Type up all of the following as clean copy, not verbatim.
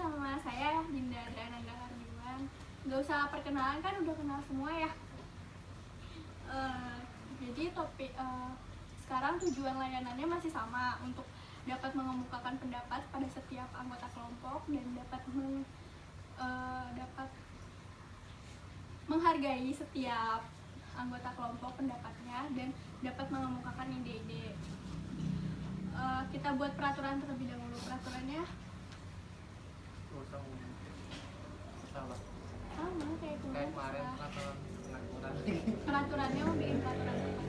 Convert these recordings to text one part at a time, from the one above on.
sama saya Dinda Adriananda Hardiwan. Gak usah perkenalan kan udah kenal semua ya. Jadi topik sekarang tujuan layanannya masih sama, untuk dapat mengemukakan pendapat pada setiap anggota kelompok dan dapat menghargai setiap anggota kelompok pendapatnya dan dapat mengemukakan ide-ide. Kita buat peraturan terlebih dahulu. Peraturannya sama kayak kemarin. Peraturannya mau bikin peraturan apa?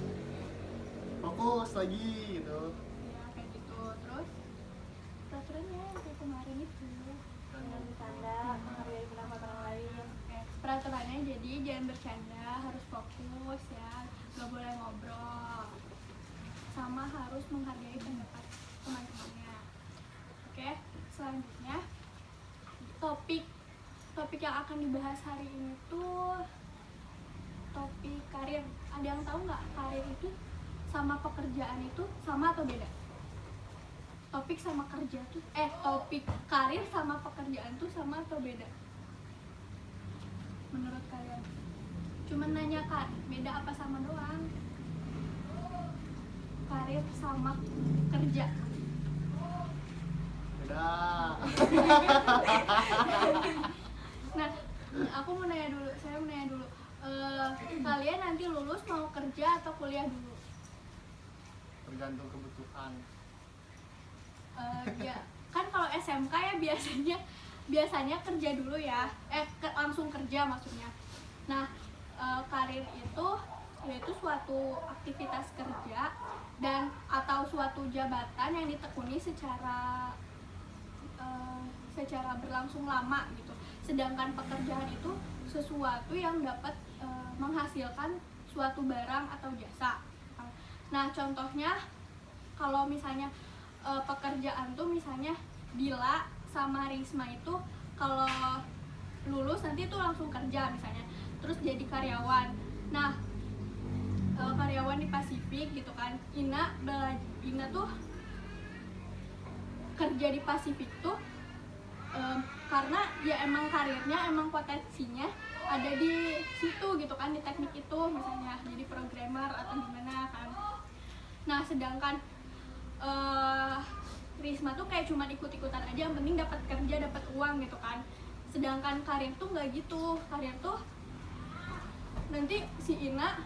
Fokus lagi gitu. Ya kayak gitu. Terus peraturannya kayak kemarin itu. Jangan bercanda, menghargai pendapat orang lain. Peraturannya jadi jangan bercanda, harus fokus ya, gak boleh ngobrol, sama harus menghargai pendapat teman-temannya. Oke, selanjutnya topik yang akan dibahas hari ini tuh topik karir. Ada yang tahu nggak karir itu sama pekerjaan itu sama atau beda? Topik karir sama pekerjaan tuh sama atau beda? Menurut kalian? Cuman nanya kan, beda apa sama doang? Karir sama kerja. Beda. Nah, saya mau nanya dulu. Kalian nanti lulus mau kerja atau kuliah dulu? Tergantung kebutuhan. Ya, kan kalau SMK ya biasanya kerja dulu ya, langsung kerja maksudnya. Nah, karir itu yaitu suatu aktivitas kerja dan atau suatu jabatan yang ditekuni secara berlangsung lama gitu. Sedangkan pekerjaan itu sesuatu yang dapat menghasilkan suatu barang atau jasa. Nah, contohnya kalau misalnya pekerjaan tuh misalnya Dila sama Risma itu kalau lulus nanti tuh langsung kerja misalnya, terus jadi karyawan. Nah, karyawan di Pasifik gitu kan. Ina tuh kerja di Pasifik tuh karena ya emang karirnya, emang potensinya ada di situ gitu kan, di teknik itu misalnya jadi programmer atau gimana kan. Nah, sedangkan Risma tuh kayak cuma ikut-ikutan aja, yang penting dapat kerja, dapat uang gitu kan. Sedangkan karir tuh nggak gitu. Karir tuh nanti si Ina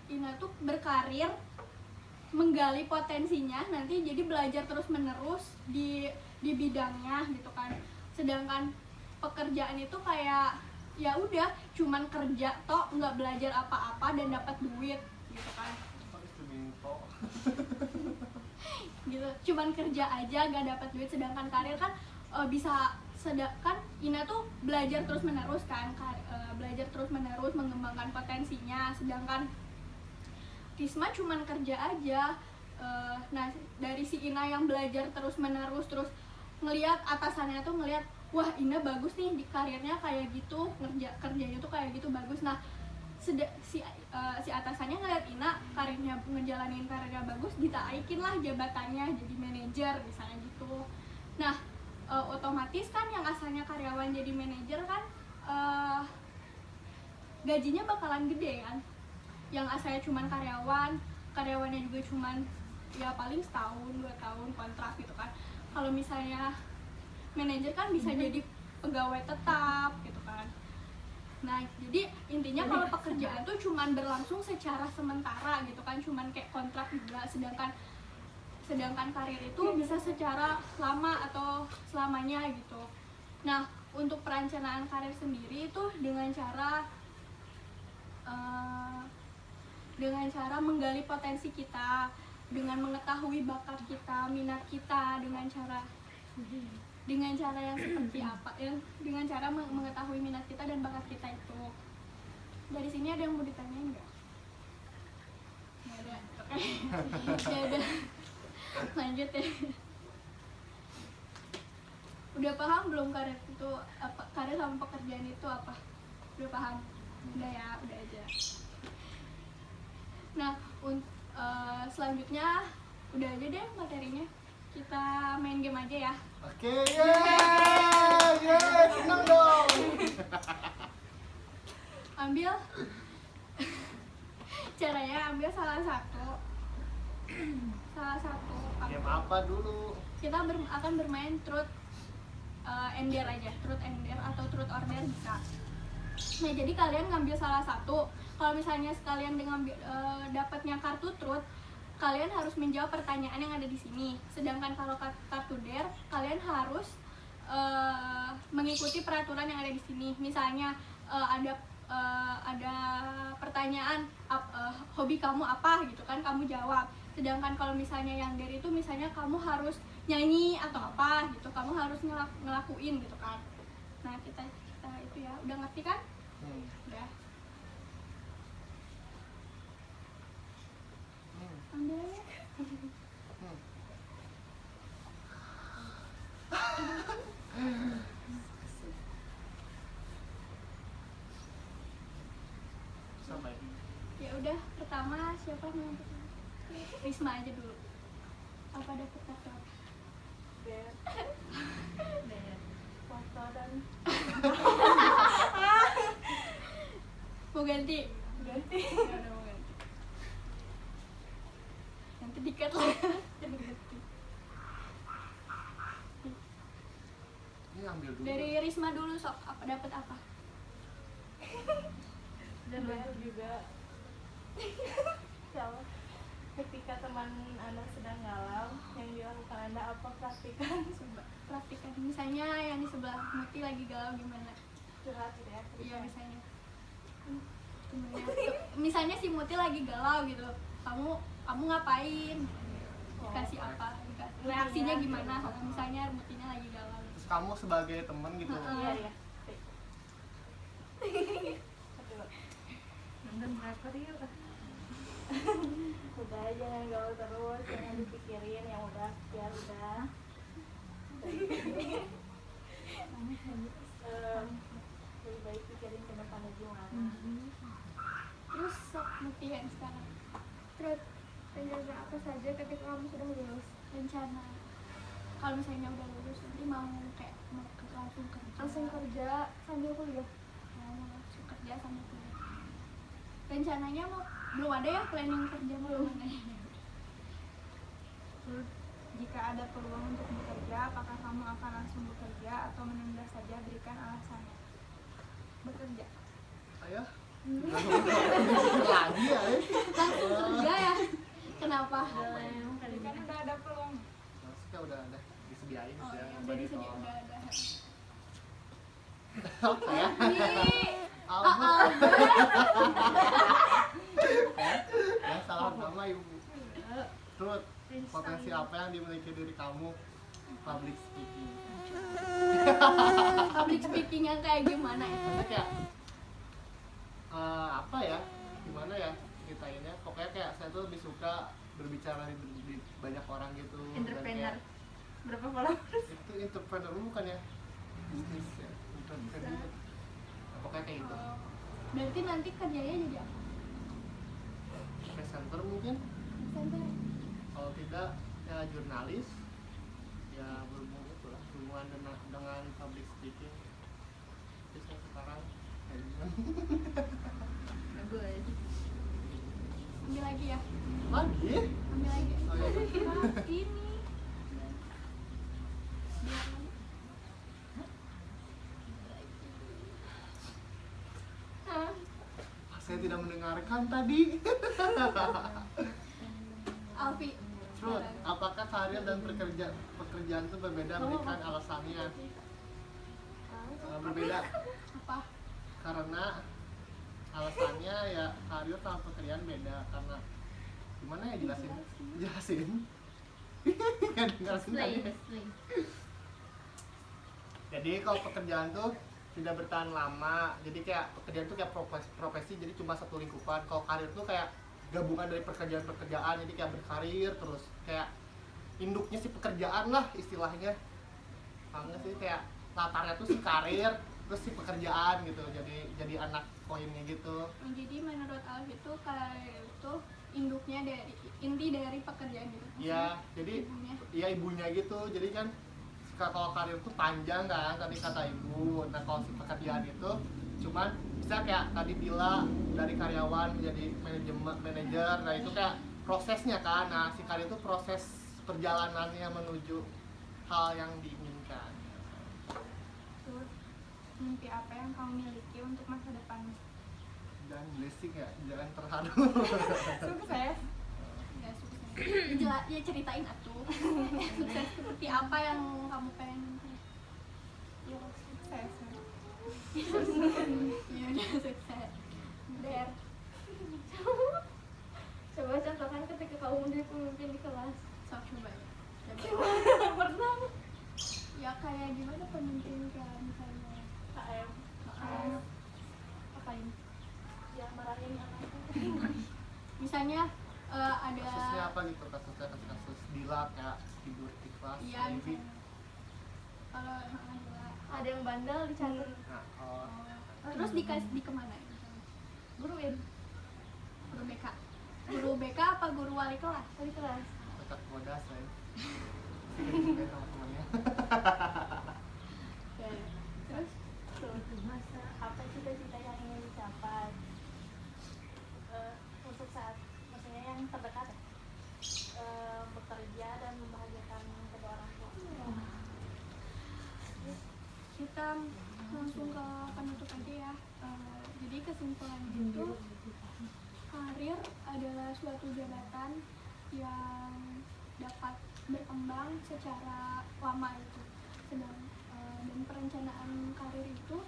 Ina tuh berkarir, menggali potensinya, nanti jadi belajar terus menerus di bidangnya gitu kan. Sedangkan pekerjaan itu kayak ya udah cuman kerja toh, nggak belajar apa-apa dan dapat duit gitu kan. Gitu, cuman kerja aja gak dapat duit. Sedangkan karir kan kan Ina tuh belajar terus menerus kan, belajar terus menerus mengembangkan potensinya. Sedangkan Risma cuman kerja aja. Nah, dari si Ina yang belajar terus menerus, terus ngelihat atasannya tuh ngelihat, wah Ina bagus nih di karirnya kayak gitu, kerjanya tuh kayak gitu bagus. Nah, si atasannya ngeliat Ina ngejalanin karirnya bagus, ditaikin lah jabatannya jadi manajer misalnya gitu. Nah, otomatis kan yang asalnya karyawan jadi manajer kan gajinya bakalan gede kan. Yang asalnya cuman karyawannya juga cuman ya paling setahun 2 tahun kontrak gitu kan. Kalau misalnya manajer kan bisa jadi pegawai tetap gitu kan. Nah, jadi intinya kalau pekerjaan tuh cuman berlangsung secara sementara gitu kan, cuman kayak kontrak juga. Sedangkan karir itu bisa secara lama atau selamanya gitu. Nah, untuk perencanaan karir sendiri itu dengan cara menggali potensi kita, dengan mengetahui bakat kita, minat kita, dengan cara yang seperti apa, dengan cara mengetahui minat kita dan bakat kita itu. Dari sini ada yang mau ditanyain nggak? Nggak ada. Nggak ada. Lanjut ya. Udah paham belum karir sama pekerjaan itu apa? Udah paham? Udah ya, udah aja. Nah, Selanjutnya udah aja deh materinya, kita main game aja ya. Oke, yeay, senang dong. Ambil caranya ambil salah satu Game apa dulu? kita akan bermain truth and dare aja, truth and dare atau truth or dare bisa. Nah jadi kalian ngambil salah satu. Kalau misalnya sekalian dengan dapatnya kartu truth, kalian harus menjawab pertanyaan yang ada di sini. Sedangkan kalau kartu dare, kalian harus mengikuti peraturan yang ada di sini. Misalnya ada pertanyaan hobi kamu apa gitu kan, kamu jawab. Sedangkan kalau misalnya yang dare itu misalnya kamu harus nyanyi atau apa gitu, kamu harus ngelakuin gitu kan. Nah kita itu ya, udah ngerti kan? Udah. Ambil aja. Sampai. Ya udah, pertama siapa yang pertama? Risma aja dulu. Apa dapet kartu apa? Dare. Foto dan Mau ganti? ganti. Ya udah mau ganti. Nanti dikat lah. Ini ambil dulu. Dari Risma dulu sok, apa dapat apa? Dan juga sama ketika teman Anda sedang galau, yang dilakukan Anda apa? Praktikan. Coba praktikan. Misalnya yang di sebelah Muti lagi galau gimana? Curhat gitu ya. Iya misalnya. Misalnya si Muti lagi galau gitu. Kamu ngapain? Dikasih apa? Reaksinya gimana? Misalnya Mutinya lagi galau. Terus kamu sebagai teman gitu. Iya, iya. Udah aja, jangan galau terus, jangan dipikirin yang udah, biar udah. Lebih baik pikirin ke depannya gimana. Terus sok Muti yang sekarang. Terus rencana apa saja ketika kamu sudah lulus? Rencana kalau misalnya udah lulus nanti mau kayak mau langsung kerja. Langsung kerja sambil kuliah? Mau langsung kerja sama kuliah. Rencananya mau belum ada ya planning kerja belum ada. Terus jika ada peluang untuk bekerja, apakah kamu akan langsung bekerja atau menunda saja? Berikan alasannya. Bekerja. Saya lagi ya. Langsung kerja ya? Kenapa? Kan udah ada peluang. Maksudnya udah ada disediain Oh ya. iya, udah disediain, udah ada. Apa ya? Nih, Albert. Ya salah nama ibu. Terus potensi apa yang dimiliki diri kamu? Public speaking. public speaking yang kayak gimana ya? Maksudnya kayak apa ya? Gimana ya ceritainnya? Pokoknya kayak saya tuh lebih suka berbicara di banyak orang gitu. Dan Entrepreneur. kayak, Berapa followers? itu entrepreneur bukan ya? Bisnis ya. Entrepreneur. Nah, pokoknya kayak gitu. Berarti nanti kerjanya jadi apa? Presenter mungkin. Center. Kalau tidak ya jurnalis. Ya berhubungan dengan public speaking. Jadi saya sekarang Bagus. Ambil lagi ya? lagi. Ambil lagi. Oh, iya. Nah, ini. Hah? Saya tidak mendengarkan tadi. Alfi. Terus, apakah karir dan pekerjaan itu berbeda? Berikan alasannya. Berbeda Apa? karena alasannya ya karir sama pekerjaan beda karena gimana ya jelasin Nggak dengar tadi. Jadi kalau pekerjaan tuh tidak bertahan lama, jadi kayak pekerjaan tuh kayak profesi jadi cuma satu lingkupan. Kalau karir tuh kayak gabungan dari pekerjaan jadi kayak berkarir terus kayak induknya si pekerjaan lah istilahnya. Karena sih kayak latarnya tuh si karir terus si pekerjaan gitu, jadi anak koinnya gitu. Jadi menurut Alfi itu karir itu induknya dari inti dari pekerjaan gitu. Iya, jadi Ibunya. iya ibunya gitu. Jadi kan kalau karir tuh panjang kan tadi kata ibu. Nah kalau si pekerjaan itu cuman bisa kayak tadi bilang dari karyawan menjadi manajer. Nah itu kayak prosesnya kan. Nah si karir itu proses perjalanannya menuju hal yang diinginkan. Terus mimpi apa yang kamu miliki untuk masa depan? Dan blessing ya, jangan terharu. Sukses. Nggak sukses. Ya ceritain atuh. Sukses seperti apa yang kamu pengen? Ya sukses. Iya udah sukses. Der. Coba contohkan ketika kamu menjadi pemimpin di kelas. Sok coba ya. Pernah. Ya kayak gimana pemimpin kan misalnya. KM. Apain? Ya marahin anakku. Misalnya ada. Kasusnya apa gitu? Kasusnya kasus dilak ya, tidur di kelas. Iya maybe. misalnya. Kalau ada. Ada yang bandel dicatat. Nah, oh, Terus di kemana ya? Misalnya? Guruin Guru BK. Guru BK apa guru wali kelas? di kelas. tetap modas ya. Sih sama temannya. Terus Masa apa cita-cita yang ingin dicapai untuk saat maksudnya yang terdekat ya? Bekerja dan membahagiakan kedua orang tua. kita langsung ke penutup aja ya. Jadi kesimpulan itu karir adalah suatu jabatan yang dapat berkembang secara lama itu. Dan perencanaan karir itu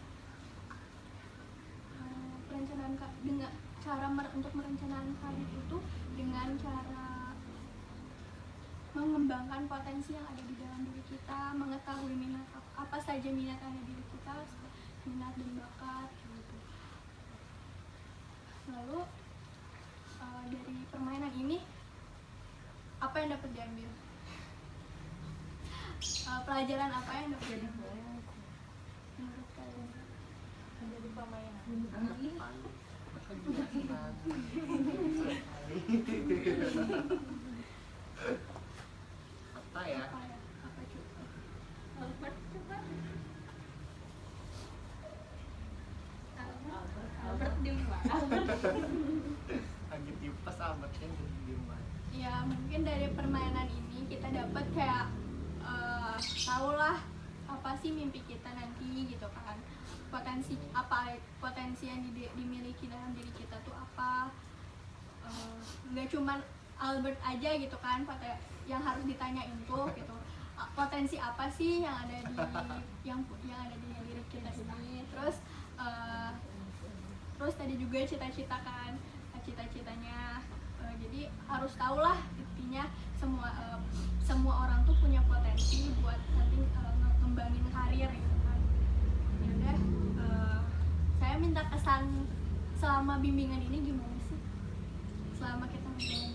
dengan cara untuk merencanakan karir itu dengan cara mengembangkan potensi yang ada di dalam diri kita, mengetahui minat apa saja minat yang ada di diri kita, minat dan bakat gitu. Lalu dari permainan ini apa yang dapat diambil? Pelajaran apa yang dapat diambil? Menurut kalian? Menjadi permainan. Apa ya? Apa ya? Apa coba? Albert coba. Albert di mana? Lagi tipes amatnya jadi diem aja. Ya mungkin dari permainan ini kita dapat kayak tahu lah apa sih mimpi kita nanti gitu kan, potensi yang dimiliki dalam diri kita tuh apa. Nggak cuman Albert aja gitu kan yang harus ditanyain tuh gitu, potensi apa sih yang ada di yang ada di diri kita ini. Terus tadi juga cita-citanya, jadi harus tahu lah intinya semua orang tuh punya potensi buat nanti ngembangin karir gitu kan. Ya udah, saya minta kesan selama bimbingan ini gimana sih selama kita ngembangin